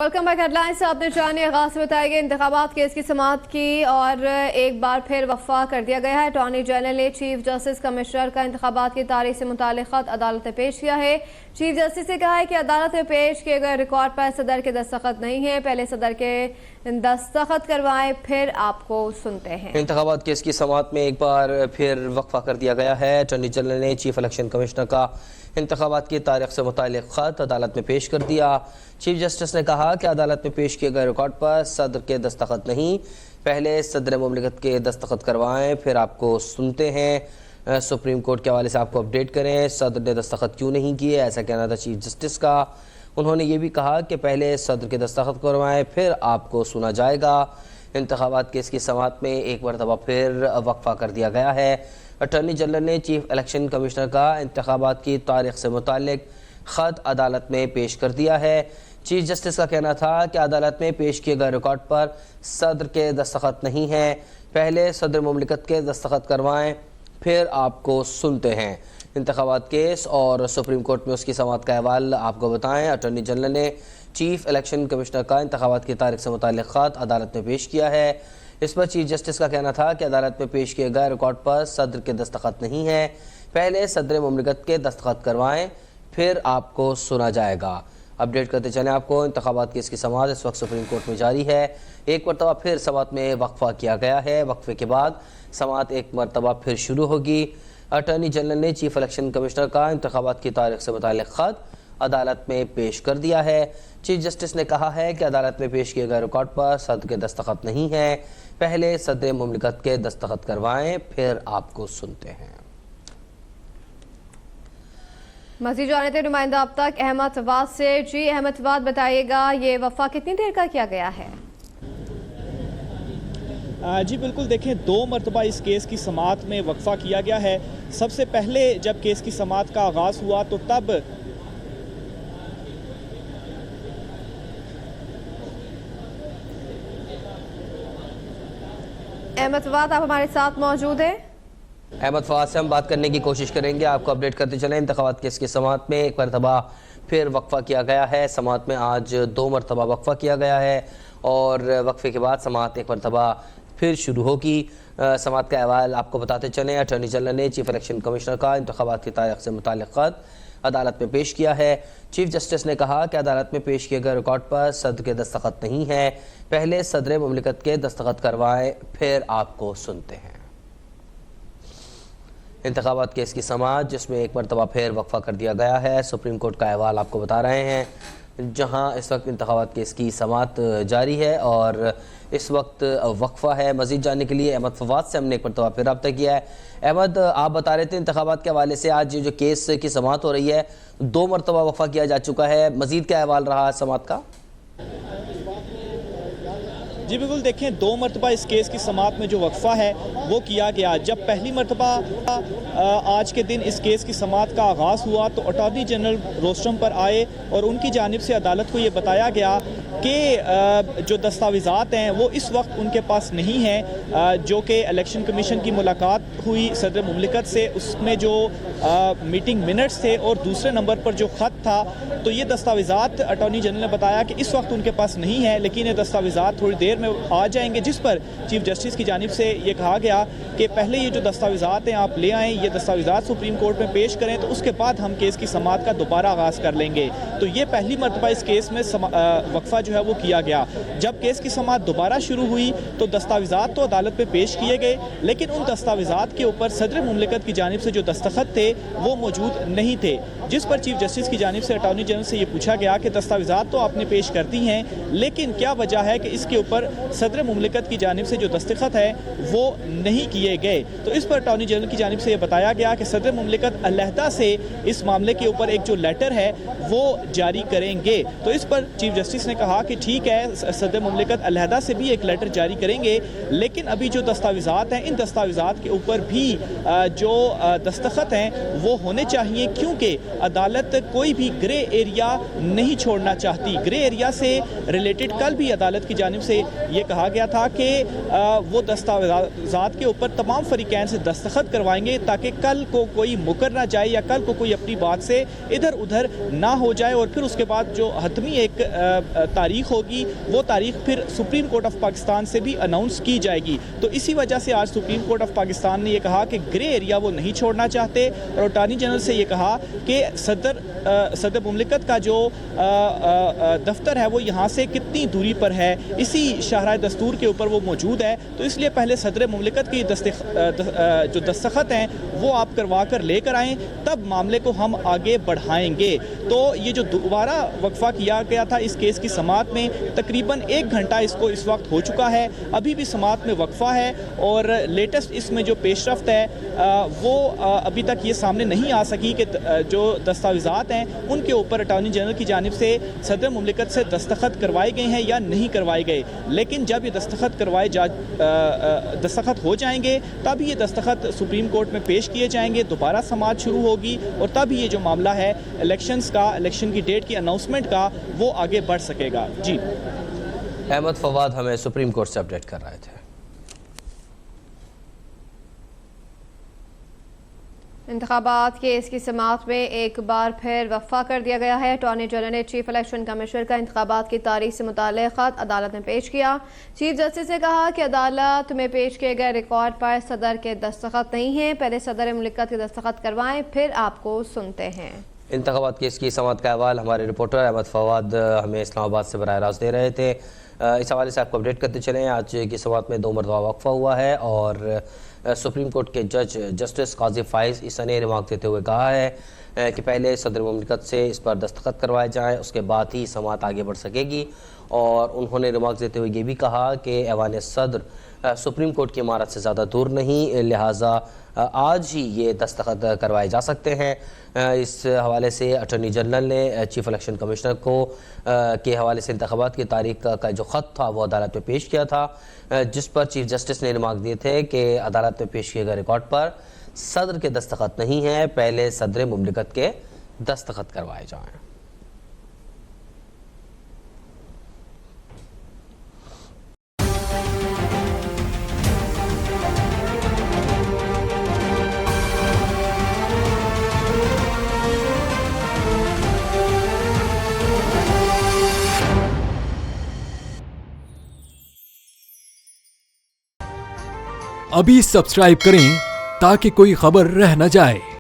Welcome back. Headlines से आपने जाने आगाज से बताएंगे इंतखाबात केस की समाअत की और एक बार फिर वफ़ा कर दिया गया है। अटॉर्नी जनरल ने चीफ जस्टिस कमिश्नर का इंतखाबात की तारीख से मुताल्लिक़ खत अदालत में पेश किया है। चीफ जस्टिस ने कहा है कि अदालत में पेश किए गए रिकॉर्ड पर सदर के दस्तखत नहीं है, पहले सदर के दस्तखत करवाएं फिर आपको सुनते हैं। इंतखाबात केस की समाअत में एक बार फिर वक्फा कर दिया गया है। अटॉर्नी जनरल ने चीफ इलेक्शन कमिश्नर का इंतखाबात की तारीख से मुताल्लिक़ खत अदालत में पेश कर दिया। चीफ जस्टिस ने कहा कि अदालत में पेश किए गए रिकॉर्ड पर सदर के दस्तखत नहीं, पहले सदर मुमलिकत के दस्तखत करवाएं फिर आपको सुनते हैं। सुप्रीम कोर्ट के हवाले से आपको अपडेट करें, सदर ने दस्तखत क्यों नहीं किए, ऐसा कहना था चीफ जस्टिस का। उन्होंने ये भी कहा कि पहले सदर के दस्तखत करवाएं फिर आपको सुना जाएगा। इंतखाबात केस की समाअत में एक मरतबा फिर वक्फा कर दिया गया है। अटॉर्नी जनरल ने चीफ इलेक्शन कमिश्नर का इंतखाबात की तारीख से मुताल्लिक़ ख़त अदालत में पेश कर दिया है। चीफ जस्टिस का कहना था कि अदालत में पेश किए गए रिकॉर्ड पर सदर के दस्तखत नहीं हैं, पहले सदर मुमलिकत के दस्तखत करवाएं फिर आपको सुनते हैं। इंतखाबात केस और सुप्रीम कोर्ट में उसकी समाअत का अहवाल आपको बताएं। अटॉर्नी जनरल ने चीफ इलेक्शन कमिश्नर का इंतखाबात की तारीख से मुताल्लिक़ ख़त अदालत में पेश किया है। इस पर चीफ जस्टिस का कहना था कि अदालत में पेश किए गए रिकॉर्ड पर सदर के दस्तखत नहीं हैं, पहले सदर मुमलिकत के दस्तखत करवाएं फिर आपको सुना जाएगा। अपडेट करते चलें आपको, इंतखाबात केस की समाअत इस वक्त सुप्रीम कोर्ट में जारी है। एक मरतबा फिर समाअत में वक्फा किया गया है। वक्फे के बाद समाअत एक मरतबा फिर शुरू होगी। अटॉर्नी जनरल ने चीफ इलेक्शन कमिश्नर का इंतखाबात की तारीख से मुताल्लिक़ ख़त अदालत में पेश कर दिया है। चीफ जस्टिस ने कहा है कि अदालत में पेश किए गए रिकॉर्ड पर सदर के दस्तखत नहीं हैं, पहले सदर मुमलिकत के दस्तखत करवाएं फिर आपको सुनते हैं। मज़ीद जाने थे नुमाइंदा अब तक अहमद फवाद से। जी अहमद फवाद, बताइएगा ये वफ़ा कितनी देर का किया गया है? जी बिल्कुल, देखें 2 मरतबा इस केस की समाअत में वक्फा किया गया है। सबसे पहले जब केस की समाअत का आगाज़ हुआ तो तब अहमद फवाद, आप हमारे साथ मौजूद हैं? अहमद फवाद से हम बात करने की कोशिश करेंगे, आपको अपडेट करते चलें। इंतखाबात केस की समाअत में एक मरतबा फिर वक्फा किया गया है। समाअत में आज 2 मरतबा वक्फा किया गया है और वक्फे के बाद समाअत एक मरतबा फिर शुरू होगी। समाअत का अहवाल आपको बताते चलें। अटॉर्नी जनरल ने चीफ इलेक्शन कमिश्नर का इंतखाबात की तारीख से मुताल्लिक़ ख़त अदालत में पेश किया है। चीफ जस्टिस ने कहा कि अदालत में पेश किए गए रिकॉर्ड पर सदर के दस्तखत नहीं हैं, पहले सदर मुमलिकत के दस्तखत करवाएं फिर आपको सुनते हैं। इंतखाबात केस की समाअत जिसमें एक मरतबा फिर वक्फा कर दिया गया है। सुप्रीम कोर्ट का अहवाल आपको बता रहे हैं, जहां इस वक्त इंतखाबात केस की समाअत जारी है और इस वक्त वक्फा है। मज़ीद जानने के लिए अहमद फवाद से हमने एक मरतबा फिर रब्ता किया है। अहमद, आप बता रहे थे इंतखाबात के हवाले से आज जो केस की समाअत हो रही है 2 मरतबा वक्फा किया जा चुका है, मज़ीद क्या अहवाल रहा समाअत का? जी बिल्कुल, देखें 2 मरतबा इस केस की समाअत में जो वक्फा है वो किया गया। जब पहली मरतबा आज के दिन इस केस की समाअत का आगाज़ हुआ तो अटॉर्नी जनरल रोस्टम पर आए और उनकी जानिब से अदालत को ये बताया गया कि जो दस्तावेज़ात हैं वो इस वक्त उनके पास नहीं हैं। जो कि इलेक्शन कमीशन की मुलाकात हुई सदर मुमलिकत से, उसमें जो मीटिंग मिनट्स थे और दूसरे नंबर पर जो ख़त था, तो ये दस्तावेज़ात अटॉर्नी जनरल ने बताया कि इस वक्त उनके पास नहीं है, लेकिन ये दस्तावेज़ात थोड़ी देर में आ जाएंगे। जिस पर चीफ जस्टिस की जानिब से ये कहा गया कि पहले ये जो दस्तावेज़ात हैं आप ले आएँ, ये दस्तावेज़ात सुप्रीम कोर्ट में पेश करें, तो उसके बाद हम केस की समाअत का दोबारा आगाज़ कर लेंगे। तो ये पहली मरतबा इस केस में वक्फा जो है वो किया गया। जब केस की समाअत दोबारा शुरू हुई तो दस्तावेज़ात तो अदालत में पेश किए गए, लेकिन उन दस्तावेज़ात के ऊपर सदर मुमलिकत की जानिब से जो दस्तखत थे वो मौजूद नहीं थे। जिस पर चीफ जस्टिस की जानिब से अटॉर्नी जनरल से ये पूछा गया कि दस्तावेज़ात तो आपने पेश कर दी हैं, लेकिन क्या वजह है कि इसके ऊपर सदर मुमलिकत की जानिब से जो दस्तखत है वो नहीं किए गए? तो इस पर अटॉर्नी जनरल की जानिब से ये बताया गया कि सदर मुमलिकत अलहदा से इस मामले के ऊपर एक जो लेटर है वो जारी करेंगे। तो इस पर चीफ जस्टिस ने कहा कि ठीक है, सदर मुमलिकत अलहदा से भी एक लेटर जारी करेंगे, लेकिन अभी जो दस्तावेज़ात हैं इन दस्तावेज़ात के ऊपर भी जो दस्तखत हैं वो होने चाहिए, क्योंकि अदालत कोई भी ग्रे एरिया नहीं छोड़ना चाहती। ग्रे एरिया से रिलेटेड कल भी अदालत की जानिब से ये कहा गया था कि वो दस्तावेज़ात के ऊपर तमाम फरीकैन से दस्तखत करवाएंगे ताकि कल को कोई मुकर ना जाए या कल को कोई अपनी बात से इधर उधर ना हो जाए, और फिर उसके बाद जो हतमी एक तारीख होगी वो तारीख फिर सुप्रीम कोर्ट ऑफ पाकिस्तान से भी अनाउंस की जाएगी। तो इसी वजह से आज सुप्रीम कोर्ट ऑफ पाकिस्तान ने यह कहा कि ग्रे एरिया वो नहीं छोड़ना चाहते, और अटॉर्नी जनरल से ये कहा कि सदर मुमलिकत का जो दफ्तर है वो यहाँ से कितनी दूरी पर है, इसी शाहराह दस्तूर के ऊपर वो मौजूद है, तो इसलिए पहले सदर मुमलिकत की जो दस्तखत हैं वो आप करवा कर लेकर आएँ, तब मामले को हम आगे बढ़ाएंगे। तो ये जो दोबारा वक्फा किया गया था इस केस की समाअत में, तकरीबन 1 घंटा इसको इस वक्त हो चुका है, अभी भी समाअत में वक्फा है, और लेटेस्ट इसमें जो पेशरफ्त है वो अभी तक ये सामने नहीं आ सकी कि जो दस्तावेज़ात हैं उनके ऊपर अटॉर्नी जनरल की जानिब से सदर मुमलिकत से दस्तखत करवाए गए हैं या नहीं करवाए गए। लेकिन जब ये दस्तखत हो जाएंगे तब ये दस्तखत सुप्रीम कोर्ट में पेश किए जाएंगे, दोबारा समाअत शुरू होगी, और तब ये जो मामला है इलेक्शन की डेट की अनाउंसमेंट का वो आगे बढ़ सकेगा। जी, अहमद फवाद हमें सुप्रीम कोर्ट से अपडेट कर रहे थे। इंतखाबात केस की समाअत में एक बार फिर वक्फा कर दिया गया है। अटॉर्नी जनरल ने चीफ इलेक्शन कमिश्नर का इंतखाबात की तारीख से मुताल्लिक़ ख़त अदालत में पेश किया। चीफ जस्टिस ने कहा कि अदालत में पेश किए गए रिकॉर्ड पर सदर के दस्तखत नहीं हैं, पहले सदर मुमलिकत के दस्तखत करवाएं, फिर आपको सुनते हैं। इंतखाबात केस की समाअत का अहवाल हमारे रिपोर्टर अहमद फवाद हमें इस्लामाबाद से बराह रास्त दे रहे थे। इस हवाले से आपको अपडेट करते चलें। आज की समाअत में 2 मरतबा वक्फा हुआ है, और सुप्रीम कोर्ट के जज जस्टिस काजी फाइज ईसा ने रिमार्क देते हुए कहा है कि पहले सदर मुमलिकत से इस पर दस्तखत करवाए जाएँ, उसके बाद ही समाअत आगे बढ़ सकेगी। और उन्होंने रिमार्क देते हुए ये भी कहा कि ऐवान सदर सुप्रीम कोर्ट की इमारत से ज़्यादा दूर नहीं, लिहाजा आज ही ये दस्तखत करवाए जा सकते हैं। इस हवाले से अटॉर्नी जनरल ने चीफ इलेक्शन कमिश्नर को के हवाले से इंतखाबात की तारीख का जो ख़त था वो अदालत में पेश किया था, जिस पर चीफ जस्टिस ने रिमार्क दिए थे कि अदालत में पेश किए गए रिकॉर्ड पर सदर के दस्तखत नहीं हैं, पहले सदर मुमलिकत के दस्तखत करवाए जाएँ। अभी सब्सक्राइब करें ताकि कोई खबर रह न जाए।